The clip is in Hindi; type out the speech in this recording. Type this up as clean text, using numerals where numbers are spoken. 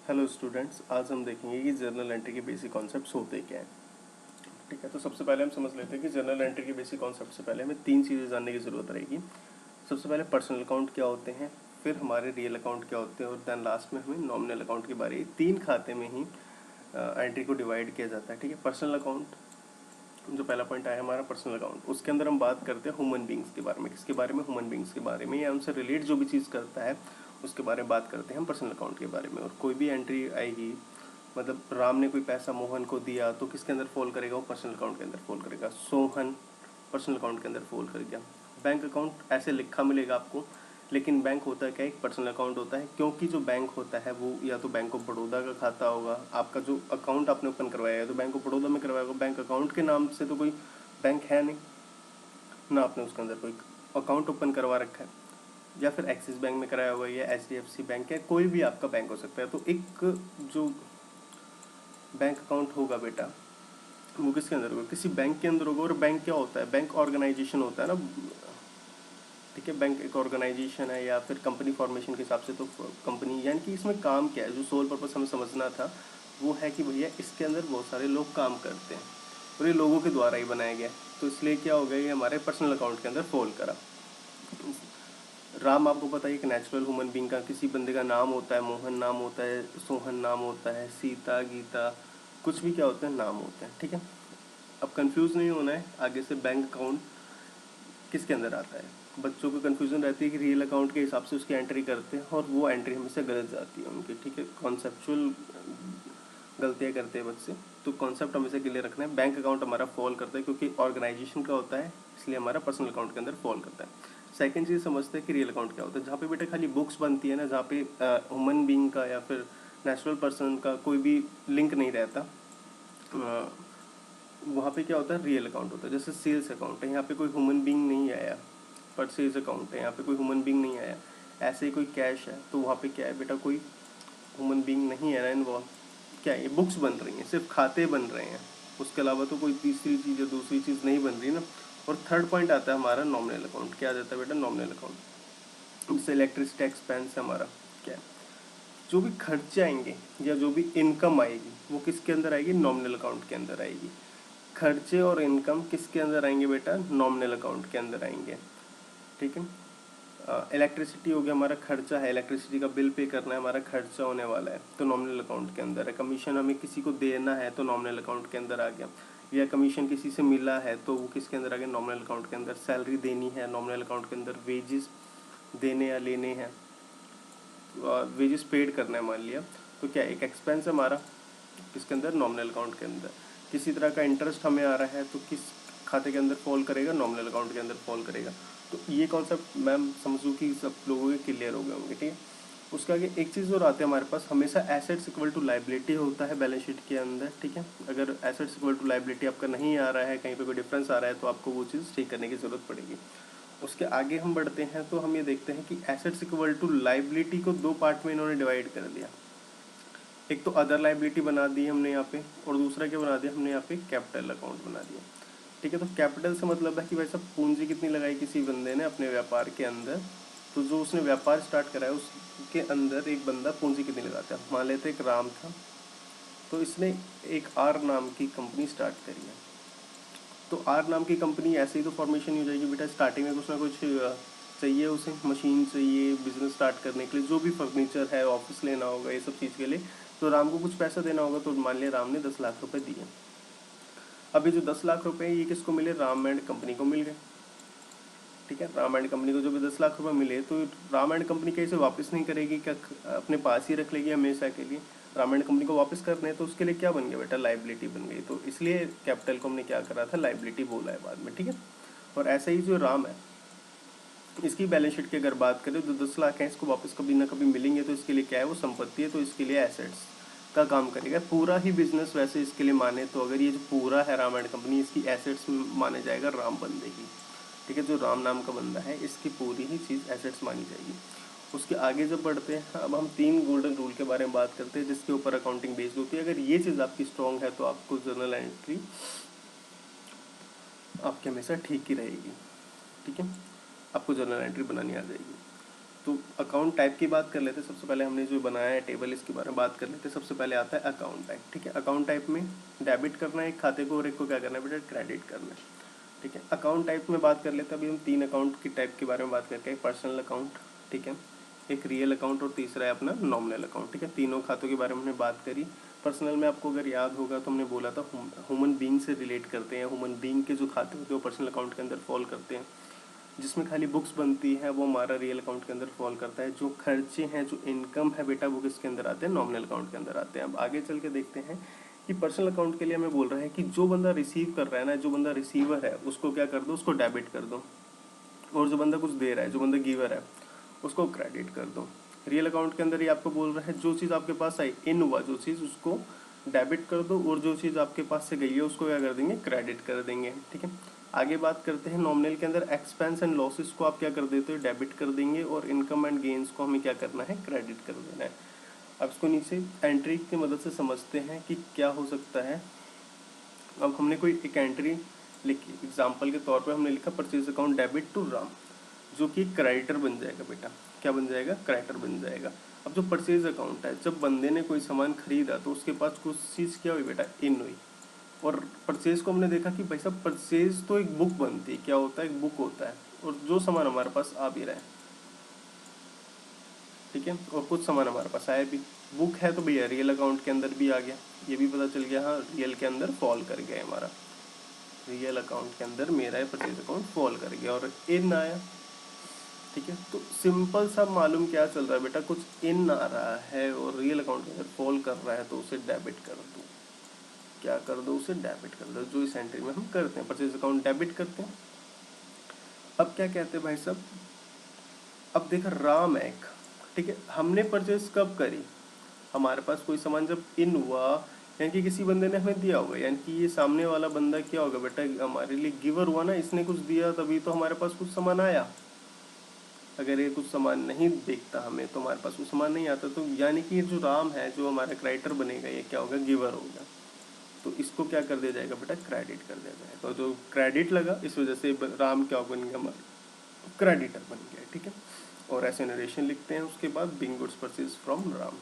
हेलो स्टूडेंट्स, आज हम देखेंगे कि जर्नल एंट्री के बेसिक कॉन्सेप्ट्स होते क्या हैं। ठीक है, तो सबसे पहले हम समझ लेते हैं कि जर्नल एंट्री के बेसिक कॉन्सेप्ट से पहले हमें तीन चीज़ें जानने की ज़रूरत रहेगी। सबसे पहले पर्सनल अकाउंट क्या होते हैं, फिर हमारे रियल अकाउंट क्या होते हैं, और देन लास्ट में हमें नॉमिनल अकाउंट के बारे में तीन खाते में ही एंट्री को डिवाइड किया जाता है। ठीक है, पर्सनल अकाउंट जो पहला पॉइंट आया हमारा पर्सनल अकाउंट, उसके अंदर हम बात करते हैं ह्यूमन बींग्स के बारे में। किसके बारे में? ह्यूमन बींग्स के बारे में, या उनसे रिलेट जो भी चीज़ करता है उसके बारे में बात करते हैं हम पर्सनल अकाउंट के बारे में। और कोई भी एंट्री आएगी, मतलब राम ने कोई पैसा मोहन को दिया तो किसके अंदर फॉल करेगा? वो पर्सनल अकाउंट के अंदर फॉल करेगा। सोहन पर्सनल अकाउंट के अंदर फॉल करेगा। बैंक अकाउंट ऐसे लिखा मिलेगा आपको, लेकिन बैंक होता है क्या? एक पर्सनल अकाउंट होता है, क्योंकि जो बैंक होता है वो या तो बैंक ऑफ बड़ौदा का खाता होगा। आपका जो अकाउंट आपने ओपन करवाया है तो बैंक ऑफ बड़ौदा में करवाया होगा। बैंक अकाउंट के नाम से तो कोई बैंक है नहीं ना, आपने उसके अंदर कोई अकाउंट ओपन करवा रखा है, या फिर एक्सिस बैंक में कराया हुआ है, या HDFC बैंक है, कोई भी आपका बैंक हो सकता है। तो एक जो बैंक अकाउंट होगा बेटा, वो किसके अंदर होगा? किसी बैंक के अंदर होगा। और बैंक क्या होता है? बैंक ऑर्गेनाइजेशन होता है ना। ठीक है, बैंक एक ऑर्गेनाइजेशन है, या फिर कंपनी फॉर्मेशन के हिसाब से तो कंपनी, यानी कि इसमें काम क्या है, जो सोल पर्पस हमें समझना था वो है कि भैया इसके अंदर बहुत सारे लोग काम करते हैं और ये लोगों के द्वारा ही बनाया गया है। तो इसलिए क्या हो गया, ये हमारे पर्सनल अकाउंट के अंदर फॉल करा। राम आपको पता है कि नेचुरल ह्यूमन बींग का किसी बंदे का नाम होता है, मोहन नाम होता है, सोहन नाम होता है, सीता, गीता, कुछ भी क्या होते हैं, नाम होते हैं। ठीक है, अब कंफ्यूज नहीं होना है आगे से। बैंक अकाउंट किसके अंदर आता है? बच्चों को कंफ्यूजन रहती है कि रियल अकाउंट के हिसाब से उसकी एंट्री करते हैं, और वो एंट्री हमेशा गलत जाती है उनकी। ठीक है, कॉन्सेप्चुअल गलतियाँ करते हैं बच्चे, तो कॉन्सेप्ट हमेशा क्लियर रखना है। बैंक अकाउंट हमारा फॉल करता है क्योंकि ऑर्गेनाइजेशन का होता है, इसलिए हमारा पर्सनल अकाउंट के अंदर फॉल करता है। सेकंड चीज़ समझते हैं कि रियल अकाउंट क्या होता है, जहाँ पे बेटा खाली बुक्स बनती है ना, जहाँ पे ह्यूमन बींग का या फिर नेचुरल पर्सन का कोई भी लिंक नहीं रहता, वहाँ पे क्या होता है, रियल अकाउंट होता है। जैसे सेल्स अकाउंट है, यहाँ पे कोई ह्यूमन बींग नहीं आया। परचेज अकाउंट है, यहाँ पे कोई ह्यूमन बींग नहीं आया। ऐसे ही कोई कैश है, तो वहाँ पे क्या है बेटा, कोई ह्यूमन बींग नहीं है ना इन्वॉल्व। क्या है, ये बुक्स बन रही हैं, सिर्फ खाते बन रहे हैं, उसके अलावा तो कोई तीसरी चीज़ या दूसरी चीज़ नहीं बन रही ना। और थर्ड पॉइंट आता है हमारा नॉमिनल अकाउंट। क्या आ जाता है बेटा? Nominal account. जैसे इलेक्ट्रिसिटी एक्सपेंस है हमारा, क्या है, जो भी खर्चे आएंगे या जो भी इनकम आएगी वो किसके अंदर आएगी? नॉमिनल अकाउंट के अंदर आएगी। खर्चे और इनकम किसके अंदर आएंगे बेटा? नॉमिनल अकाउंट के अंदर आएंगे। ठीक है, इलेक्ट्रिसिटी हो गया हमारा खर्चा है, इलेक्ट्रिसिटी का बिल पे करना है, हमारा खर्चा होने वाला है, तो नॉमिनल अकाउंट के अंदर है। कमीशन हमें किसी को देना है तो नॉमिनल अकाउंट के अंदर आ गया। या कमीशन किसी से मिला है तो वो किसके अंदर आ गया? नॉमिनल अकाउंट के अंदर। सैलरी देनी है नॉमिनल अकाउंट के अंदर। वेजेस देने या लेने हैं, वेजेस पेड करना है मान लिया, तो क्या एक एक्सपेंस है हमारा किसके अंदर? नॉमिनल अकाउंट के अंदर। किसी तरह का इंटरेस्ट हमें आ रहा है तो किस खाते के अंदर फॉल करेगा? नॉमिनल अकाउंट के अंदर फॉल करेगा। तो ये कॉन्सेप्ट मैम समझूँ कि सब लोगों के क्लियर हो गए होंगे। ठीक है, उसके आगे एक चीज़ और आती है हमारे पास, हमेशा एसेट्स इक्वल टू लाइबिलिटी होता है बैलेंस शीट के अंदर। ठीक है, अगर एसेट्स इक्वल टू लाइबिलिटी आपका नहीं आ रहा है, कहीं पे कोई डिफरेंस आ रहा है, तो आपको वो चीज़ ठीक करने की ज़रूरत पड़ेगी। उसके आगे हम बढ़ते हैं तो हम ये देखते हैं कि एसेट्स इक्वल टू लाइबिलिटी को दो पार्ट में इन्होंने डिवाइड कर दिया। एक तो अदर लाइबिलिटी बना दी हमने यहाँ पे, और दूसरा क्या बना दिया हमने यहाँ पे? कैपिटल अकाउंट बना दिया। ठीक है, तो कैपिटल से मतलब है कि भाई साहब पूंजी कितनी लगाई किसी बंदे ने अपने व्यापार के अंदर, तो जो उसने व्यापार स्टार्ट करा है उसके अंदर एक बंदा पूंजी कितनी लगाता है। मान लेते एक राम था, तो इसने एक आर नाम की कंपनी स्टार्ट करी है। तो आर नाम की कंपनी ऐसे ही तो फॉर्मेशन नहीं हो जाएगी बेटा, स्टार्टिंग में कुछ ना कुछ चाहिए उसे, मशीन चाहिए बिजनेस स्टार्ट करने के लिए, जो भी फर्नीचर है, ऑफिस लेना होगा, ये सब चीज़ के लिए तो राम को कुछ पैसा देना होगा। तो मान लिया राम ने 10 लाख रुपए दिए। अभी जो 10 लाख रुपए ये किसको मिले? राम एंड कंपनी को मिल गए। ठीक है, राम एंड कंपनी को जो भी 10 लाख रुपए मिले, तो राम एंड कंपनी कैसे वापस नहीं करेगी? क्या अपने पास ही रख लेगी हमेशा के लिए? राम एंड कंपनी को वापस करने, तो उसके लिए क्या बन गया बेटा? लाइबिलिटी बन गई। तो इसलिए कैपिटल को हमने क्या करा था? लाइबिलिटी बोला है बाद में। ठीक है, और ऐसा ही जो राम है, इसकी बैलेंस शीट की अगर बात करें तो 10 लाख है, इसको वापस कभी ना कभी मिलेंगे, तो इसके लिए क्या है? वो संपत्ति है, तो इसके लिए एसेट्स का काम करेगा। पूरा ही बिजनेस वैसे इसके लिए माने तो, अगर ये जो पूरा है राम एंड कंपनी, इसकी एसेट्स माने जाएगा राम बंदे की। ठीक है, जो राम नाम का बंदा है इसकी पूरी ही चीज़ एसेट्स मानी जाएगी। उसके आगे जब बढ़ते हैं, अब हम 3 गोल्डन रूल के बारे में बात करते हैं जिसके ऊपर अकाउंटिंग बेस्ड होती है। अगर ये चीज़ आपकी स्ट्रॉन्ग है तो आपको जर्नल एंट्री आपकी हमेशा ठीक ही रहेगी। ठीक है, आपको जर्नल एंट्री बनानी आ जाएगी। तो अकाउंट टाइप की बात कर लेते हैं। सबसे पहले हमने जो बनाया है टेबल, इसके बारे में बात कर लेते हैं। सबसे पहले आता है अकाउंट टाइप। ठीक है, अकाउंट टाइप में डेबिट करना है एक खाते को और एक को क्या करना है बेटा, क्रेडिट करना है। ठीक है, अकाउंट टाइप में बात कर लेते हैं। अभी हम 3 अकाउंट की टाइप के बारे में बात करते हैं। पर्सनल अकाउंट, ठीक है, एक रियल अकाउंट और तीसरा है अपना नॉमिनल अकाउंट। ठीक है, तीनों खातों के बारे में हमने बात करी। पर्सनल में आपको अगर याद होगा तो हमने बोला था ह्यूमन बीइंग से रिलेट करते हैं। ह्यूमन बीइंग के जो खाते होते हैं वो पर्सनल अकाउंट के अंदर फॉल करते हैं। जिसमें खाली बुक्स बनती है वो हमारा रियल अकाउंट के अंदर फॉल करता है। जो खर्चे हैं, जो इनकम है बेटा, वो किसके अंदर आते हैं, नॉमिनल अकाउंट के अंदर आते हैं। अब आगे चल के देखते हैं कि पर्सनल अकाउंट के लिए हमें बोल रहा है कि जो बंदा रिसीव कर रहा है ना, जो बंदा रिसीवर है उसको क्या कर दो, उसको डेबिट कर दो। और जो बंदा कुछ दे रहा है, जो बंदा गिवर है, उसको क्रेडिट कर दो। रियल अकाउंट के अंदर ये आपको बोल रहा है जो चीज़ आपके पास आई, इन हुआ जो चीज़, उसको डेबिट कर दो, और जो चीज़ आपके पास से गई है उसको क्या कर देंगे, क्रेडिट कर देंगे। ठीक है, आगे बात करते हैं नॉमिनल के अंदर एक्सपेंस एंड लॉसेस को आप क्या कर देते हो, डेबिट कर देंगे, और इनकम एंड गेन्स को हमें क्या करना है, क्रेडिट कर देना है। अब इसको नीचे एंट्री की मदद से समझते हैं कि क्या हो सकता है। अब हमने कोई एक एंट्री लिखी, एग्जाम्पल के तौर पे हमने लिखा purchase account debit to Ram, जो कि क्रेडिटर बन जाएगा बेटा। क्या बन जाएगा, क्रेडिटर बन जाएगा। अब जो परचेज अकाउंट है, जब बंदे ने कोई सामान खरीदा तो उसके पास कुछ चीज़ क्या हुई बेटा, इन हुई। और परचेज को हमने देखा कि भाई साहब परचेज तो एक बुक बनती है, क्या होता है, एक बुक होता है, और जो सामान हमारे पास आ भी रहा है, ठीक है, और कुछ सामान हमारे पास आया भी, बुक है तो भैया रियल अकाउंट के अंदर भी आ गया, ये भी पता चल गया, हाँ रियल के अंदर फॉल कर गया है हमारा, रियल अकाउंट के अंदर मेरा है परचेज अकाउंट फॉल कर गया, और इन आया। ठीक है, तो सिंपल सा मालूम क्या चल रहा है बेटा, कुछ इन आ रहा है और रियल अकाउंट के अंदर फॉल कर रहा है, तो उसे डेबिट कर दो। क्या कर दो, उसे डेबिट कर दो, जो इस एंट्री में हम करते हैं, परचेज अकाउंट डेबिट करते हैं। अब क्या कहते हैं भाई साहब, अब देखा राम एक, ठीक है, हमने परचेज कब करी, हमारे पास कोई सामान जब इन हुआ, यानी कि किसी बंदे ने हमें दिया होगा, यानी कि ये सामने वाला बंदा क्या होगा बेटा, हमारे लिए गिवर हुआ ना, इसने कुछ दिया तभी तो हमारे पास कुछ सामान आया। अगर ये कुछ सामान नहीं देखता हमें तो हमारे पास वो सामान नहीं आता, तो यानी कि ये जो राम है, जो हमारा क्रेडिटर बनेगा, ये क्या होगा, गिवर होगा। तो इसको क्या कर दिया जाएगा बेटा, क्रेडिट कर दिया जाएगा। तो जो क्रेडिट लगा इस वजह से राम क्या बन गया, हमारा क्रेडिटर बन गया। ठीक है, और ऐसे नरेशन लिखते हैं उसके बाद, being goods purchase from Ram.